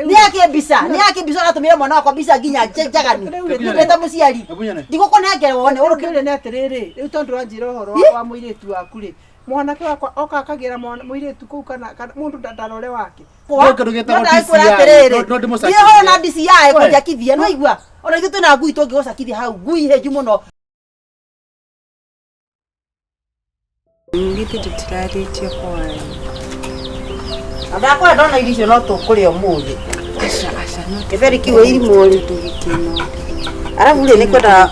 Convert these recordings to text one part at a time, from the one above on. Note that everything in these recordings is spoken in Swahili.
Ni yake bisa atumira mwana wakwa bisa ginya njagani. Ndeta muciari. Ndiguko nenge wone urukire ne atiriri. Riu tondu wanjira uhoro wa muiritu waku ri. Mwanake wakwa oka akagira muiritu kuu kana mundu ndarore wake. Ndoke ndugeta gotisi. Ndiho na ndisi yae kuja kithia no igua. Ona ithu twina ngui tungigoca kithia hau ngui heju muno. Ngiti tutirarĩtie kwayo. Ndakora ndona irio no tukuri umuthi. Aca no. Githeri kiwe irimo ri tugikeno. Arabu ri ni kwenda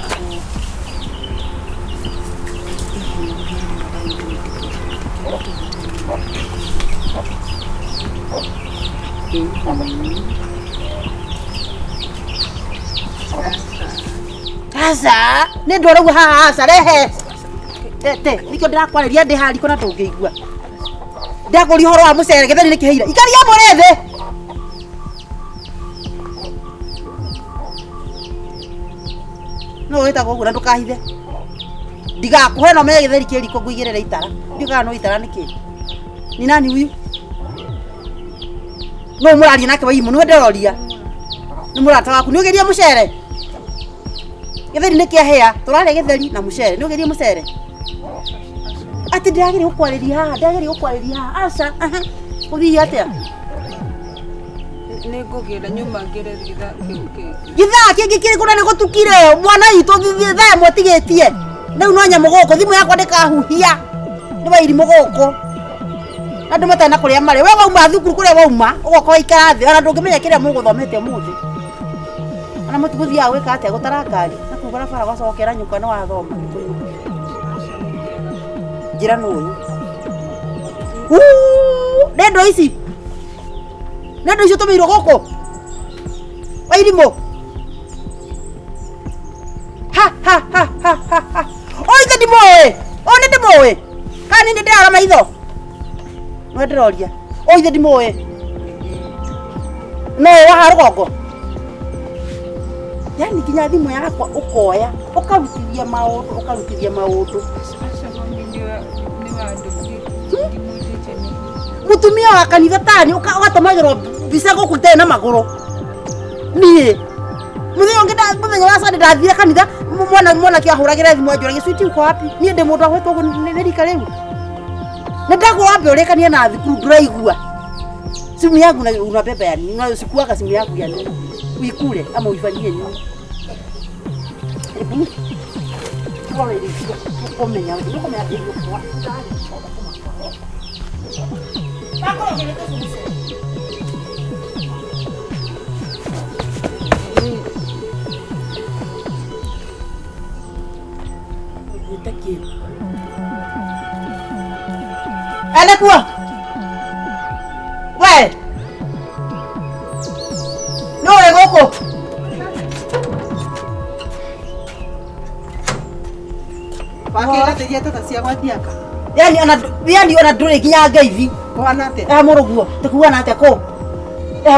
Asa, ne ndoro haha asa rehe. Tete, niko ndakwareria ndi hari kona ndungĩigua. Ndagũri horo wa mucere githeri nĩ kĩhĩira. Ikaria mũrĩthĩ. No wĩtagwo ũguo na ndũkahithe. Ndigakũhe no menye githeri kĩriko ngũigĩrĩre itara. Ndiugaga no itara nĩ kĩ? Ni nani huyu? No mũraria nake waimu nĩ nderoria. Nĩ mũrata waku nĩ ũgeria mucere. Githeri nĩ kĩahĩa. Tũrarĩa githeri na mucere. Nĩ ũgeria mucere. Ati ndagire gukwarĩria haha aca uthii atia nĩngũgĩra nyuma ngĩre githaa kĩngĩ kĩrĩ kuna nĩ gũtukire mwana witũ thithie thaa mwetigĩtie rĩu no nyamũ gũkũ thimũ yakwa ndĩkahuhia nĩ wairimũ gũkũ andũ matana kũrĩa marĩ we wauma thukuru kũrĩa wauma ũgoka waikara thĩ ona ndũngĩmenya kĩrĩa mũgũthomete ũmũthĩ ona mũtigũthiaga gwĩka atĩa gũtara ngari na kũu barabara gwacokera nyũkwa nĩ wathoma Jira no. Nendo ici. Nendo ici tumeiro goko. Wairimo. Ha. Oi tadi moe. One de moe. Kani ndi ndara maitho. No ndiroria. Oi tadi moe. No wa rugoko. Yani kinya thimu yakwa ukoya, ukarutithia maundu. Mutumia wa kanitha tani ugatomagirwo mbica guku tena maguru nie muthenya ngida muthenya wa Sunday ndathire kanitha mwana kiahuragira thimu ajuragia switi uko wapi nie ndi mundu agwetwo nĩ rika riu na ndago wapi urekania na thukuru nduraigua simu yangu na unabeba yani unasikuaga simu yangu yani uikule ama uifanyie nini kwa ile komenya hiyo kwa Alikuwa we no egoko Pakela teria tata cia gwatiaka yani ona ndure kinya ngeithi kwana ate muruguo tikuana ate ko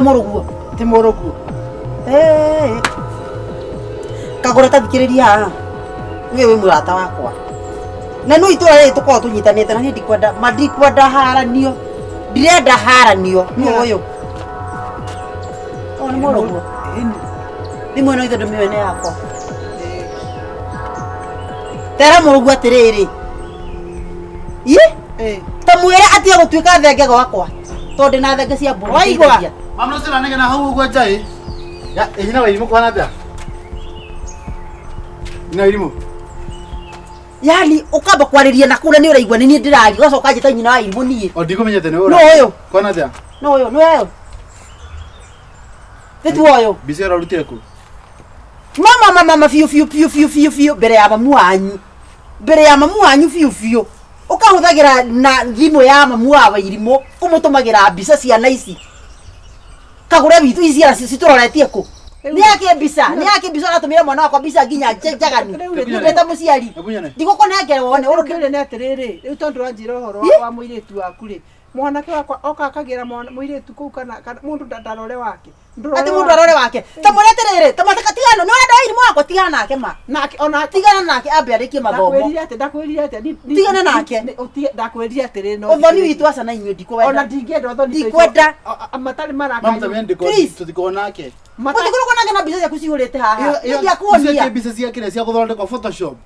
muruguo ti muruguo kagora tathikiriria haha wewe murata wakwa na no itura ri tuko tunyitanite na ndikwenda haranio ndirenda haranio ni uyu ni muruguo ni mwena itho ndumene yakwa tera muruguo atiriri tamwire atia gutuika thenge gwakwa tondu na thenge cia mburu waigwa mamno sira nege na hau ugo njai ya ina wairimu kwana atia ina wairimu yani ukamba kwariria na kura ni uraigwa ni ndirari gocoka njita nyina wa irimu nie ondikumenyete ni ura no uyu kwana atia no uyu Vitu oyo bisera rutire ku mama fiu bere ya mamu anyu fiu ukahuthagira na thimu ya mamu wa Wairimo kumutumagira mbica cia naici kagure bitu ici cituroretie ku ni yake mbica atumire mwana wakwa mbica nginya njagani ndeta muciari ndiguko nenge wone urukire ni atiriri riu tondu wanjira uhoro wa muiritu waku ri mwanake wakwa oka akagira muiretu kuu kana mundu ndarore wake ati mundu arore wake tamureterere tamataka tigano no ndo irimu wako tigana nake ma nake ona tigana nake ambe arikie mathomo ndakwirire ati tigana nake ndakwirire ati ri no uthoni witu aca na inywe ndikwenda ona ndingenda uthoni ndikwenda amatari maraka Mama tamende ko tutikona nake matikuru kona na biza ya kucihurite haha ndia kuonia biza cia kire cia guthondeka Photoshop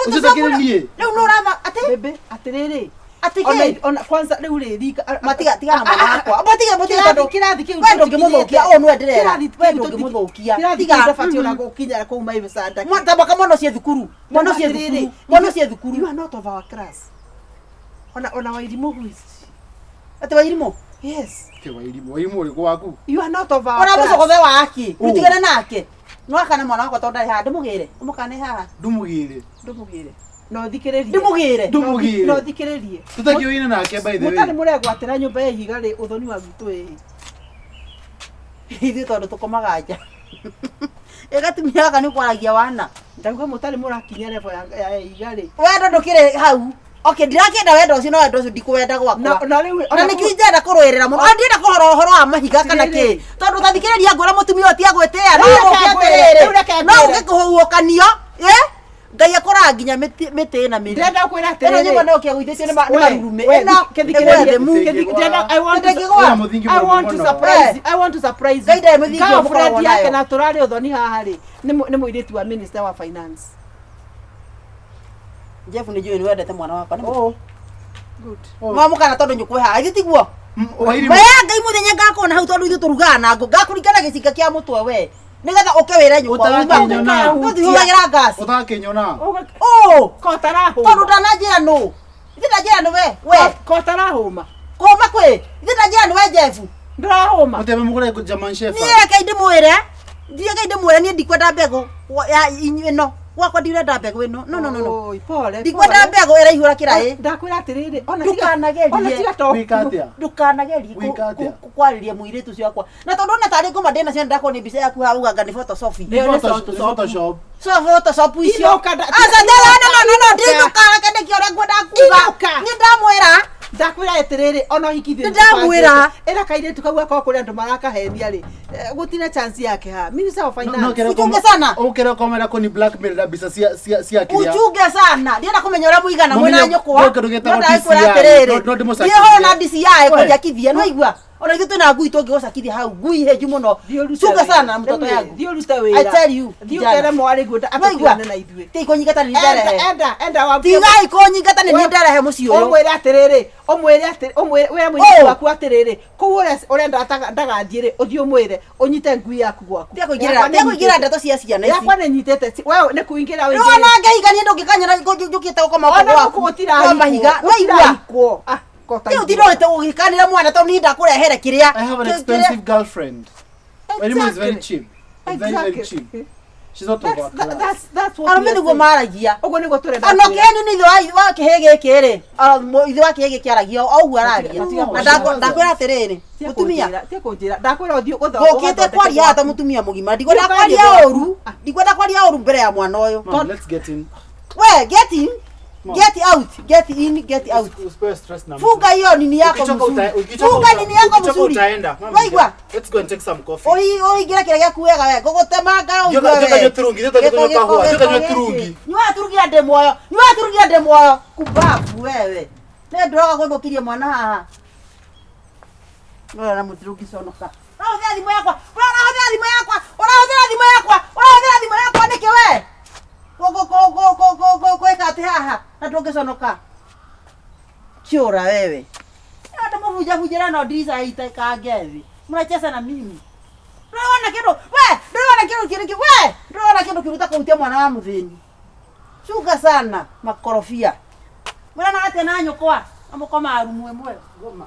riu no rava ati bebe atiriri atike ona kwanza riu rika matiga tigana mwana wakwa matiga kirathi kiu wendo ngimuthukia o nwe ndirera wendo ngimuthukia tiga ndafati ona gukinya ku mai bisanda mwatabaka mwana cie thukuru mwana cie thukuru you are not of our class ona wairimu huici ati wairimu yes ke wairimu uri gwaku you are not of our ona class mucogothe waki utigane nake no akana mwana wakwa tonda ha ndimugire umukane haha ndumugire no thikiririe ndimugire no thikiririe tutakioine nake by the way mutari muregwatira nyumba ya ihiga ri uthoni wa gitu ithu tondu tukomaga nja igatumia aka ni kwaragia wana ndauga mutari murakinya level ya ihiga ri wendo ndukire hau okay ndirakenda wendo ucio no wendo ucio ndikwenda gwakwa na riu ona nikio njenda kurwirira muno ndira kuhoro horo wa mahiga kana ki tondu tathikiriria ngora mutumia oti agwetea no ngikuhuokanio ngai akora nginya miti na miri ndenda kwira atiriri nyumba no kiagwithitio ni marurume ena ndenda I want to surprise gaida muthingi wa friend yake na turari uthoni haha ri ni muiritu wa minister wa finance Jeff ni juu ni wendete mwana wakwa good mwamukana tondu nyukwe haha gitiguo wairimu baya ngai muthenya ngakona hau tondu ithu turugana ngo ngakurikana gicinga kia mutwe we nigetha ukewira nyumba uthihumagira ngasi utakinyona tondu ndanajira no ndinajira no we kotarahuma koma kwi ndinajira no we Jeff ndarahuma uteme mugure German chef niye kai ndimwire ni ndikwenda mbego ya ino wakwa ndirenda mbegu ino no pole ndikwenda mbegu iraihura kirai ndakwira atiriri ona ndukanagerie kwariria muiritu ucio wakwa na tondu na tari ngoma ndina cia ndako ni mbica yaku hau anga ni Photoshop Photoshop icio aca no ndikukara kende kiore ngwenda kuga ni ndamwira ndakwira atiriri ona hikithio ndamwira era kaire tukauga kwa kuri andu marakahenia ri gutine chance yake ha minister of finance uchunge sana ukera komera ko ni blackmail na bisa cia kiria uchunge sana ndienda kumenya ura muigana mwena nyokwa ndio na DCI kujakithia no igwa ona ithu twina ngui tungigocakithia hau ngui henju muno chunge sana mtoto yangu dio ruta wira I tell you kera mwari guta atatuane na ithwe ti konyigata ni ndere enda wa tiga ikonyigata ni ndere he mucio uyu omwere atiriri we mwiri waku atiriri ku urenda ndagathiire uthio mwire unyite ngui yaku gwaku kuingira ndeto cia ciana ici yakwa ni nyitete wewe ni kuingira wewe ona ngeigania ndungikanyana njukite gukoma kwa mahiga no igwa Tio tiroete ugikanira mwana tondu ni ndakurehere kiria. I have an expensive girlfriend. Wairimu is very cheap. Very cheap. She's not over. That's what. Arumeni go maragia. Ogo ni go turenda. Ano keni ni wa kihege kiri. Ithu wa kihege kiaragia au gu aragia. Ndakwira atiriri. Mutumia. Tikunjira. Ndakwira uthio gutho. Gokite kwaria ata mutumia mugima. Ndikwenda kwaria oru. Ndikwenda kwaria oru mbere ya mwana uyu. Let's get in. We get in. Get out, get in, get out. Usipe stress na. Fuga hiyo nini yako mzuri. Fuga nini yako mzuri. Waigwa. Let's go and take some coffee. Oi gira kile kuwega we. Gogotemaga uyu. Joka turungi, joka kahua, joka turungi. Nywa turungi ande moyo. Nywa turungi ande moyo. Kubafu wewe. Ne droga gondo kirie mwana haha. Wewe na muturungi sonoka. Ora thimo yakwa. Ora thimo yakwa. Ora thimo yakwa. Ora thimo yakwa ndike we. Kweka ati haha na ndungiconoka kiura wewe ata muvuja vujira no ndisa itaka ngethi mnacheza na mimi ndona kitu kiruta kuutia mwana wa muthini chuka sana makorofia mwana ate na nyokwa amukoma arumwe mwe goma